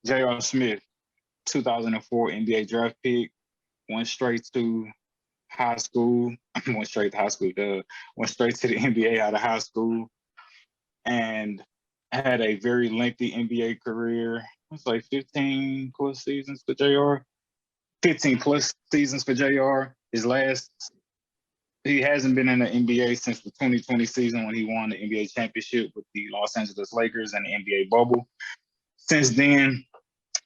J.R. Smith, 2004 NBA draft pick, went straight to high school, went straight to high school, went straight to the NBA out of high school, and had a very lengthy NBA career. It's like 15 plus seasons for JR. 15 plus seasons for JR. He hasn't been in the NBA since the 2020 season when he won the NBA championship with the Los Angeles Lakers and the NBA bubble. Since then,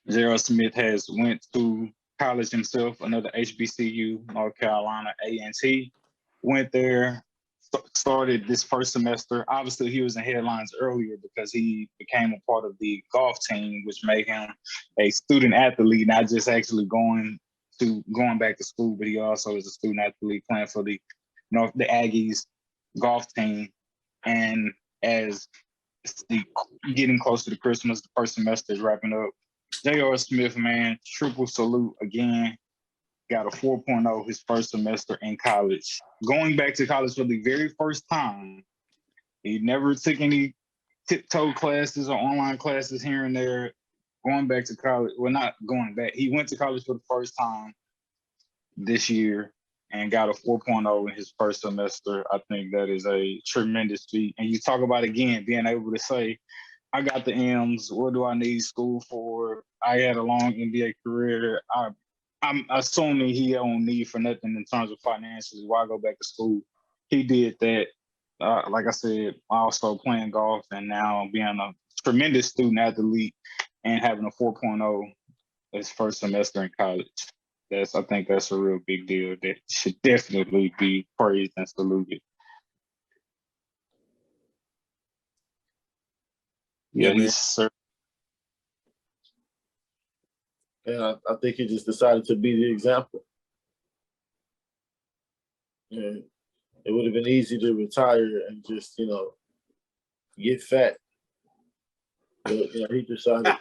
J.R. Smith has went to college himself, another HBCU, North Carolina A&T. Went there, started this first semester. Obviously, he was in headlines earlier because he became a part of the golf team, which made him a student athlete, not just actually going back to school, but he also is a student athlete playing for the Aggies golf team. And as getting closer to Christmas, the first semester is wrapping up. J.R. Smith, man, triple salute again. Got a 4.0 his first semester in college. Going back to college for the very first time. He never took any tiptoe classes or online classes here and there. Going back to college, well, not going back. He went to college for the first time this year and got a 4.0 in his first semester. I think that is a tremendous feat. And you talk about, again, being able to say, I got the M's. What do I need school for? I had a long NBA career. I'm assuming he don't need for nothing in terms of finances. Why go back to school? He did that. Like I said, also playing golf and now being a tremendous student athlete and having a 4.0 his first semester in college. I think that's a real big deal that should definitely be praised and saluted. Yeah, he's. And I think he just decided to be the example. And it would have been easy to retire and just, get fat. But, he decided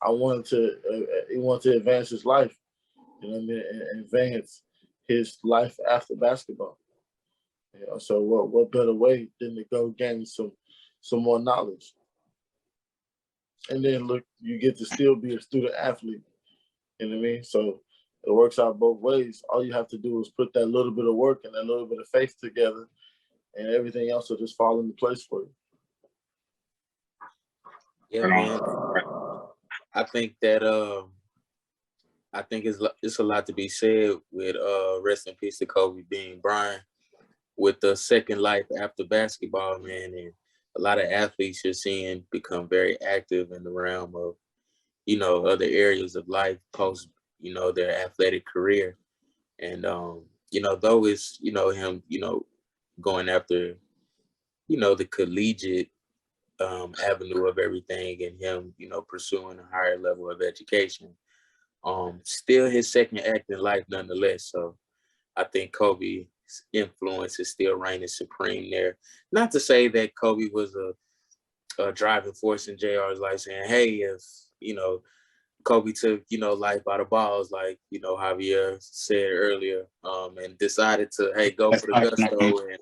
he wanted to advance his life, and advance his life after basketball. So what better way than to go gain some more knowledge? And then look, you get to still be a student athlete. You know what I mean? So it works out both ways. All you have to do is put that little bit of work and that little bit of faith together, and everything else will just fall into place for you. Yeah, man. I think that I think it's a lot to be said with rest in peace to Kobe Bryant, with the second life after basketball, man. And a lot of athletes you're seeing become very active in the realm of, other areas of life post, their athletic career. And, though it's, him, going after, the collegiate avenue of everything and him, pursuing a higher level of education, still his second act in life nonetheless. So I think Kobe's influence is still reigning supreme there. Not to say that Kobe was a driving force in JR's life, saying, hey, if, Kobe took, life by the balls, like, Javier said earlier, and decided to, hey, go for the gusto and,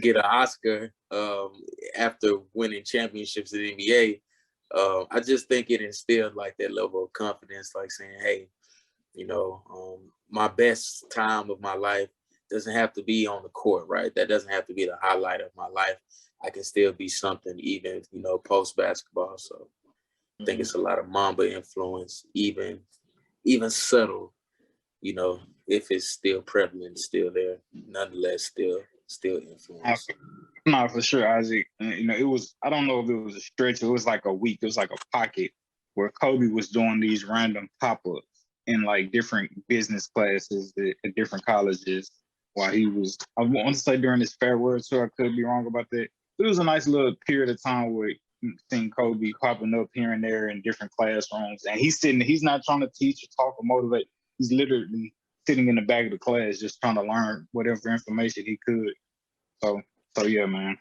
get an Oscar after winning championships in the NBA. I just think it instilled like that level of confidence, like saying, hey, my best time of my life doesn't have to be on the court, right? That doesn't have to be the highlight of my life. I can still be something even, post basketball. So I think it's a lot of Mamba influence, even subtle, if it's still prevalent, still there, nonetheless, still influence. No, for sure, Isaac. It was, I don't know if it was a stretch, it was like a week, it was like a pocket where Kobe was doing these random pop-ups in like different business classes at different colleges while he was, I want to say during his farewell tour, I could be wrong about that. It was a nice little period of time where seeing Kobe popping up here and there in different classrooms. And he's not trying to teach or talk or motivate. He's literally sitting in the back of the class just trying to learn whatever information he could. So yeah, man.